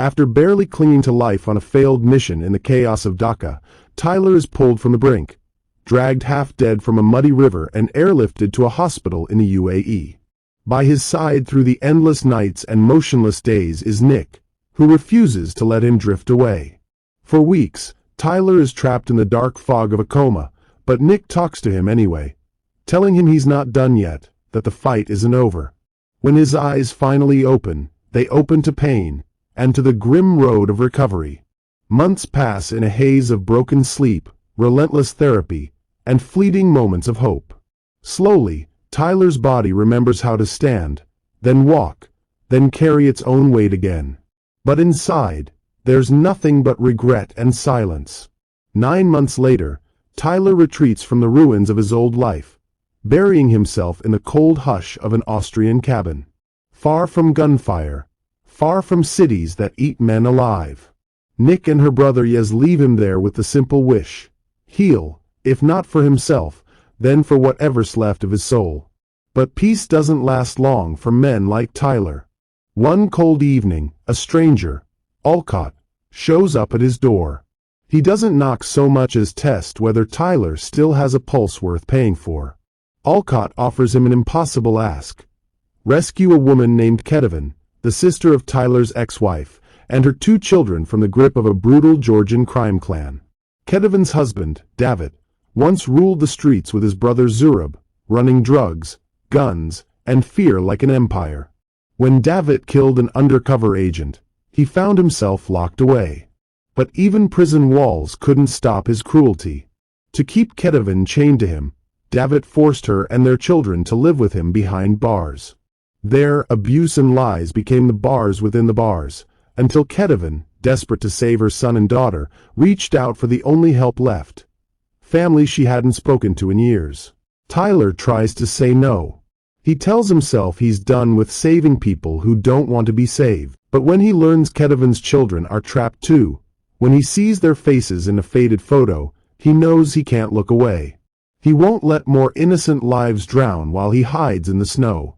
After barely clinging to life on a failed mission in the chaos of Dhaka, Tyler is pulled from the brink, dragged half-dead from a muddy river and airlifted to a hospital in the UAE. By his side through the endless nights and motionless days is Nick, who refuses to let him drift away. For weeks, Tyler is trapped in the dark fog of a coma, but Nick talks to him anyway, telling him he's not done yet, that the fight isn't over. When his eyes finally open, they open to pain, and to the grim road of recovery. Months pass in a haze of broken sleep, relentless therapy, and fleeting moments of hope. Slowly, Tyler's body remembers how to stand, then walk, then carry its own weight again. But inside, there's nothing but regret and silence. 9 months later, Tyler retreats from the ruins of his old life, burying himself in the cold hush of an Austrian cabin. Far from gunfire, far from cities that eat men alive. Nick and her brother Yez leave him there with the simple wish: heal, if not for himself, then for whatever's left of his soul. But peace doesn't last long for men like Tyler. One cold evening, a stranger, Alcott, shows up at his door. He doesn't knock so much as test whether Tyler still has a pulse worth paying for. Alcott offers him an impossible ask: rescue a woman named Ketavan, the sister of Tyler's ex-wife, and her 2 children from the grip of a brutal Georgian crime clan. Ketavan's husband, David, once ruled the streets with his brother Zurab, running drugs, guns, and fear like an empire. When David killed an undercover agent, he found himself locked away. But even prison walls couldn't stop his cruelty. To keep Ketavan chained to him, David forced her and their children to live with him behind bars. There, abuse and lies became the bars within the bars, until Ketavan, desperate to save her son and daughter, reached out for the only help left: family she hadn't spoken to in years. Tyler tries to say no. He tells himself he's done with saving people who don't want to be saved. But when he learns Ketavan's children are trapped too, when he sees their faces in a faded photo, he knows he can't look away. He won't let more innocent lives drown while he hides in the snow.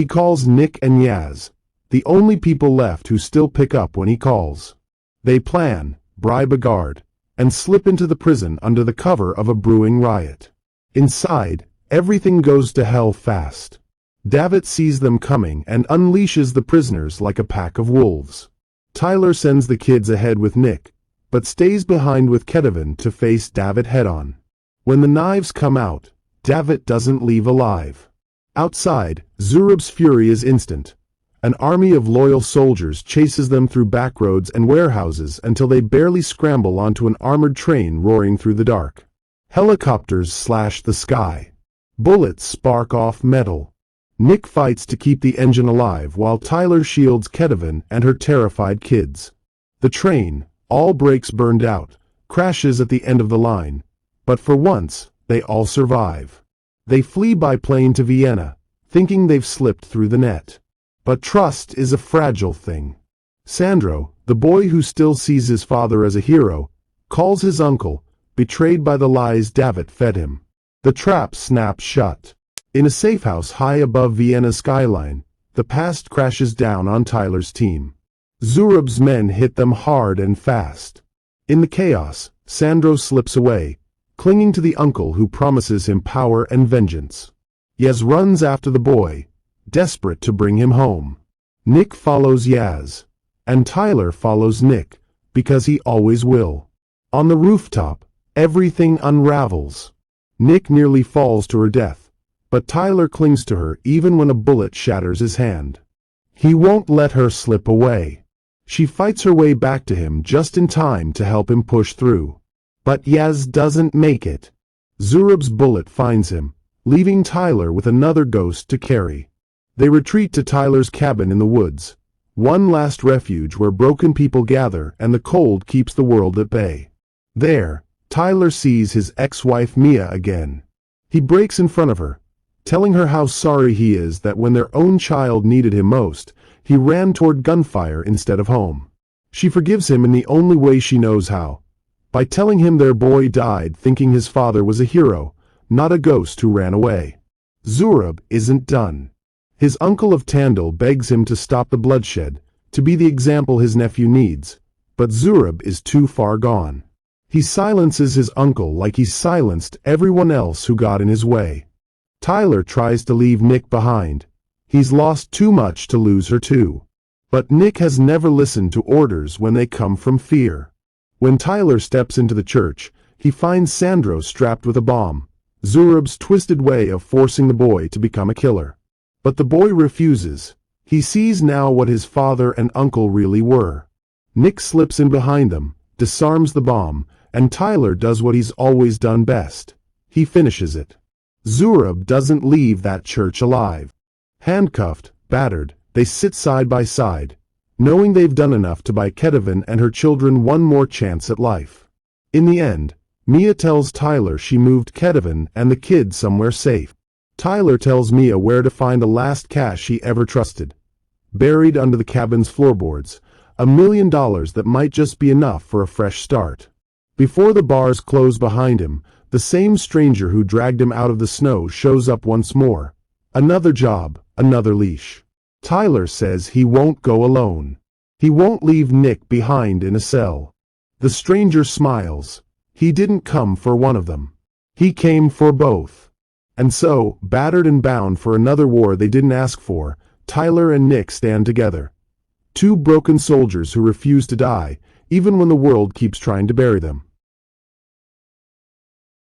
He calls Nick and Yaz, the only people left who still pick up when he calls. They plan, bribe a guard, and slip into the prison under the cover of a brewing riot. Inside, everything goes to hell fast. David sees them coming and unleashes the prisoners like a pack of wolves. Tyler sends the kids ahead with Nick, but stays behind with Ketavan to face David head-on. When the knives come out, David doesn't leave alive. Outside, Zurab's fury is instant. An army of loyal soldiers chases them through back roads and warehouses until they barely scramble onto an armored train roaring through the dark. Helicopters slash the sky. Bullets spark off metal. Nick fights to keep the engine alive while Tyler shields Ketavan and her terrified kids. The train, all brakes burned out, crashes at the end of the line, but for once, they all survive. They flee by plane to Vienna, thinking they've slipped through the net. But trust is a fragile thing. Sandro, the boy who still sees his father as a hero, calls his uncle, betrayed by the lies David fed him. The trap snaps shut. In a safe house high above Vienna's skyline, the past crashes down on Tyler's team. Zurab's men hit them hard and fast. In the chaos, Sandro slips away, clinging to the uncle who promises him power and vengeance. Yaz runs after the boy, desperate to bring him home. Nick follows Yaz, and Tyler follows Nick, because he always will. On the rooftop, everything unravels. Nick nearly falls to her death, but Tyler clings to her even when a bullet shatters his hand. He won't let her slip away. She fights her way back to him just in time to help him push through. But Yaz doesn't make it. Zurab's bullet finds him, leaving Tyler with another ghost to carry. They retreat to Tyler's cabin in the woods, one last refuge where broken people gather and the cold keeps the world at bay. There, Tyler sees his ex-wife Mia again. He breaks in front of her, telling her how sorry he is that when their own child needed him most, he ran toward gunfire instead of home. She forgives him in the only way she knows how, by telling him their boy died thinking his father was a hero, not a ghost who ran away. Zurab isn't done. His uncle of Tandil begs him to stop the bloodshed, to be the example his nephew needs, but Zurab is too far gone. He silences his uncle like he's silenced everyone else who got in his way. Tyler tries to leave Nick behind. He's lost too much to lose her too. But Nick has never listened to orders when they come from fear. When Tyler steps into the church, he finds Sandro strapped with a bomb, Zurab's twisted way of forcing the boy to become a killer. But the boy refuses. He sees now what his father and uncle really were. Nick slips in behind them, disarms the bomb, and Tyler does what he's always done best. He finishes it. Zurab doesn't leave that church alive. Handcuffed, battered, they sit side by side, knowing they've done enough to buy Ketavan and her children one more chance at life. In the end, Mia tells Tyler she moved Ketavan and the kids somewhere safe. Tyler tells Mia where to find the last cash he ever trusted. Buried under the cabin's floorboards, $1 million that might just be enough for a fresh start. Before the bars close behind him, the same stranger who dragged him out of the snow shows up once more. Another job, another leash. Tyler says he won't go alone. He won't leave Nick behind in a cell. The stranger smiles. He didn't come for one of them. He came for both. And so, battered and bound for another war they didn't ask for, Tyler and Nick stand together. Two broken soldiers who refuse to die, even when the world keeps trying to bury them.